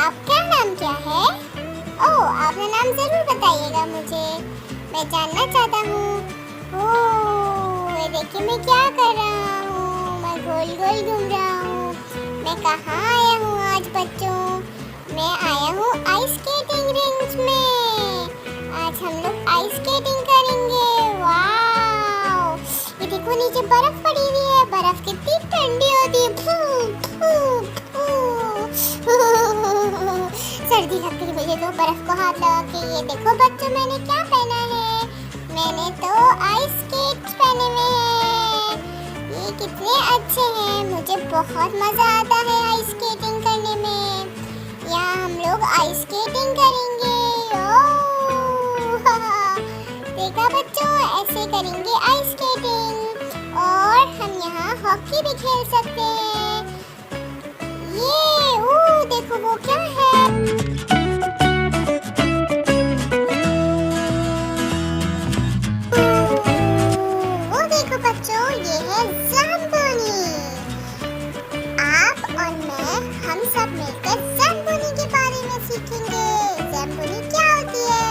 आपका नाम क्या है? ओह, अपना नाम जरूर बताइएगा मुझे, मैं जानना चाहता हूँ। ओह, ये देखिए मैं क्या कर रहा हूँ, मैं गोल गोल घूम रहा हूँ। मैं कहाँ आया हूँ आज बच्चों? मैं आया हूँ आइस स्केटिंग रिंग्स में। आज हम लोग आइस स्केटिंग करेंगे। वाओ, ये देखो नीचे बर्फ पड़ी हुई है। बर्फ कितनी ठंडी होती है। सर्दी लगती है मुझे तो बर्फ को हाथ लगा के। ये देखो बच्चों मैंने क्या पहना है, मैंने तो आइस स्केट्स पहने हुए हैं। ये कितने अच्छे हैं, मुझे बहुत मजा आता है आइस स्केटिंग करने में। यहाँ हम लोग आइस स्केटिंग करेंगे। देखा बच्चों, ऐसे करेंगे आइस स्केटिंग। और हम यहाँ हॉकी भी खेल सकते हैं। ये देखो वो क्या है। वो देखो बच्चों, ये है ज़ैम्बोनी। आप और मैं, हम सब मिलकर ज़ैम्बोनी के बारे में सीखेंगे। ज़ैम्बोनी क्या होती है?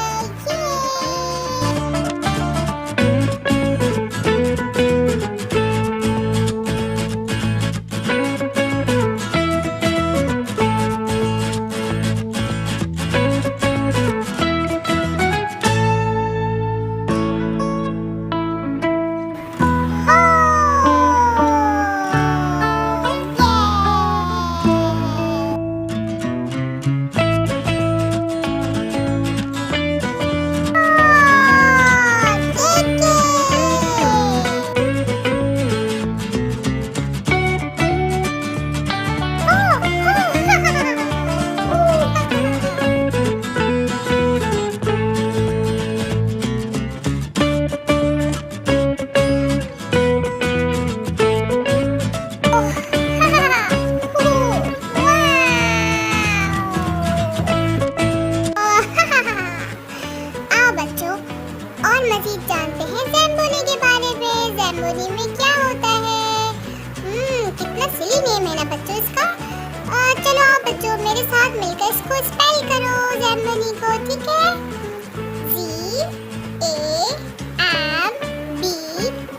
और मजीद जानते हैं ज़ैम्बोनी के बारे में। ज़ैम्बोनी में क्या होता है? कितना सिली नेम है ना बच्चों इसका। चलो आप बच्चों मेरे साथ मिलकर इसको स्पेल करो ज़ैम्बोनी को, ठीक है?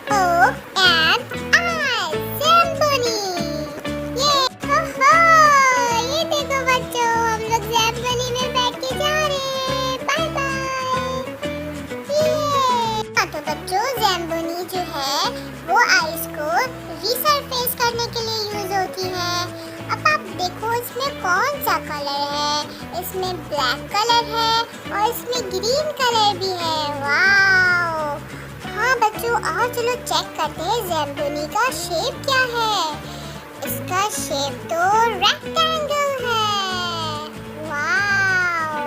ZAMBONI, ज़ैम्बोनी। ये देखो बच्चों, हम लोग ज़ैम्बोनी में बैठ के जा रहे हैं। Bye bye. तो बच्चों ज़ैम्बोनी जो है वो आइस को रीसरफेस करने के लिए यूज होती है। अब आप देखो इसमें कौन सा कलर है। इसमें ब्लैक कलर है और इसमें ग्रीन कलर भी है। वाओ, हाँ बच्चों, और चलो चेक करते हैं ज़ैम्बोनी का शेप क्या है। इसका शेप तो रेक्टेंगल है। वाओ,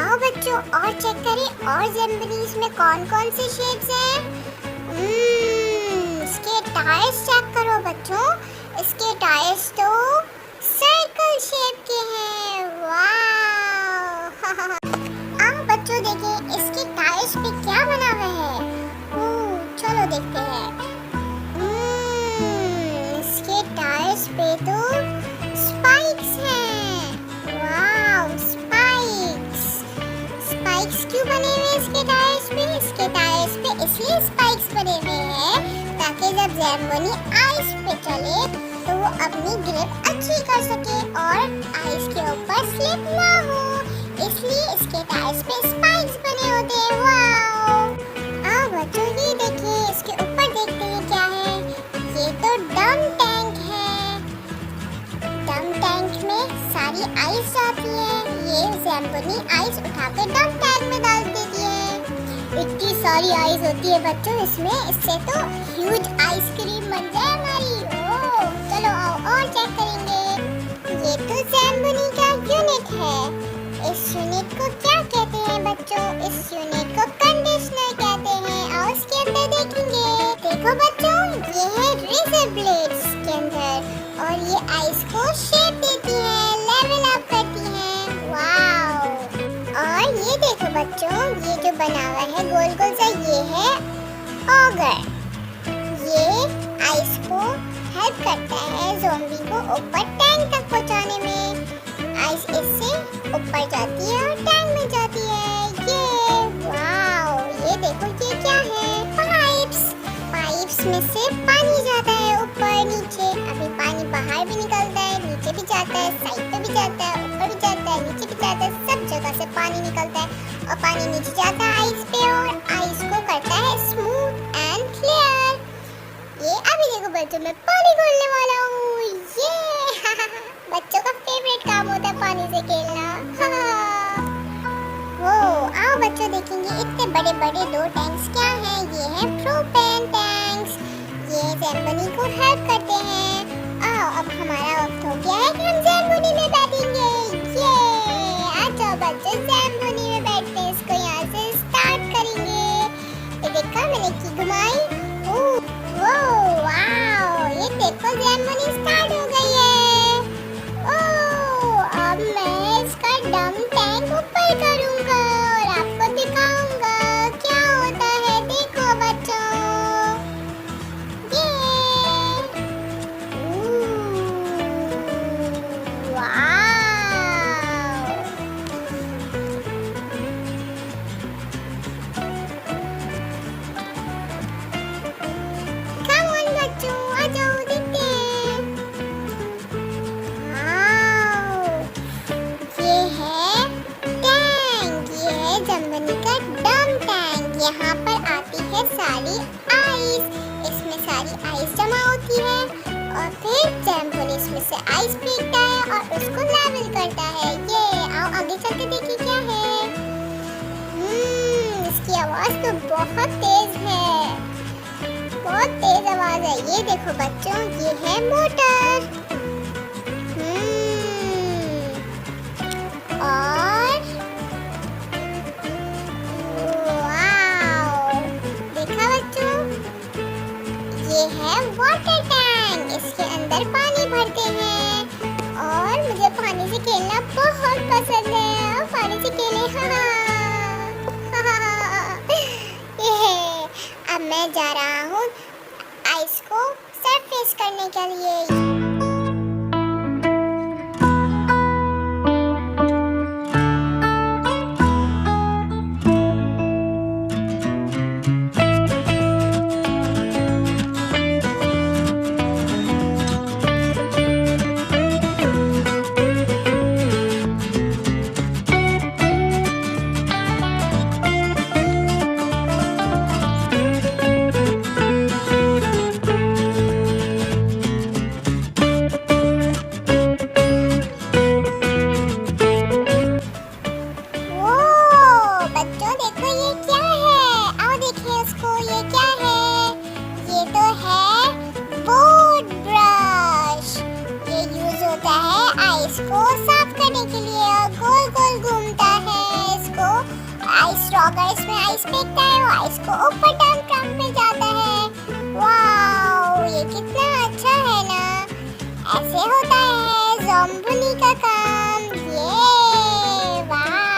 आओ बच्चों और चेक करें और ज़ैम्बोनीज़ में कौन कौन से शेप्स हैं। इसके टायर्स चेक करो बच्चों, इसके टायर्स तो सर्कल शेप के हैं। वाओ, आओ बच्चों देखें इसके टायर्स पे क्या बना हुआ है। चलो देखते हैं। इसके टायर्स पे तो स्पाइक्स हैं। वाओ, स्पाइक्स क्यों बने हुए इसके टायर्स पे? इसके टायर्स पे इसलिए स्पाइक्स बने हुए हैं ताकि जब ज़ैम्बोनी आइस पे चले तो वो अपनी ग्रिप अच्छी कर सके और आइस के ऊपर स्लिप ना हो, इसलिए इसके टायर्स पे स्पाइक्स बने होते हैं। वाओ, आओ बच्चों ये देखिए, इसके ऊपर देखते हैं क्या है। ये तो डम टैंक है। डम टैंक में सारी आइस जाती है। ये ज़ैम्बोनी आइस उठाकर डम टैंक में डाल देती है। इतनी सारी आइस होती है बच्चों इसमें, इससे तो ह्यूज आइसक्रीम बन जाए हमारी। ओह, चलो आओ और चेक करेंगे। ये तो ज़ैम्बोनी का यूनिट है। इस यूनिट को क्या कहते हैं बच्चों? इस यूनिट को कंडीशनर कहते हैं। और इसके अंदर देखेंगे, देखो बच्चों ये है रेजर ब्लेड्स के अंदर, और ये आइस को शेप देती है, लेवल अप करती है। वाओ, और ये देखो बच्चों, ये जो बना हुआ है गोल गोल सा, ये है ऑगर। ये आइस को हेल्प करता है ज़ॉम्बी को ऊपर टैंक तक पहुंचाने में। आइस इससे ऊपर जाती है और टैंक में जाती है। ये वाओ, ये देखो ये क्या है? पाइप्स। पाइप्स में से पानी जाता है ऊपर नीचे। अभी पानी बाहर भी निकलता है, नीचे भी जाता है, साइड पे भी जाता है, ऊपर भी जाता है, नीचे भी जाता है, सब जगह से पानी निकलता है और पानी नीचे जाता है आइस पे और आइस को करता है स्मूथ एंड क्लियर। ये अभी देखो बच्चों, मैं पानी खोलने वाला हूँ। ये बच्चों का फेवरेट काम होता है पानी से खेलना। वो आओ बच्चों देखेंगे इतने बड़े बड़े 2 टैंक्स क्या हैं। ये है प्रोपेन टैंक्स। ये जैम्बोनी को हेल्प करते हैं। आओ अब हमारा वक्त हो गया है कि हम जैम्बोनी में बैठेंगे। ये आ जाओ बच्चों, जैम्बोनी में बैठते हैं। इसको यहाँ से स्टार्ट करेंगे। ये देखा मैंने की घुमाई। वो वाओ, ये देखो जैम्बोनी स्टार्ट हो गई है। ओ अब मैं इसका डम टैंक ऊपर करूँगा और आपको दिखाऊंगा क्या होता है। देखो बच्चों, ये वाओ, कम ऑन बच्चों, आ जाओ देखते हैं। ये है टैंक, ये है जैम्बोनी का डम टैंक। यहाँ पर आती है सारी आइस, इसमें सारी आइस जमा होती है और फिर जैम्बोनी इसमें से आइस फेंकता है और उसको लेवल करता है। ये आओ आगे चल के देखिए क्या है। इसकी आवाज तो बहुत तेज है, बहुत तेज आवाज है। ये देखो बच्चों, ये है मोटर। और वाओ, देखा बच्चों, ये है वाटर टैंक। इसके अंदर पानी भरते हैं और मुझे पानी से खेलना बहुत पसंद है। और पानी से खेले अब मैं जा रहा हूँ आइस को सरफेस करने के लिए। इसको साफ करने के लिए गोल गोल घूमता है। इसको आइस रॉगर इसमें आइस फेंकता है और आइस को ऊपर ट्रम्प पे जाता है। वाओ, ये कितना अच्छा है ना। ऐसे होता है ज़ोंबुनी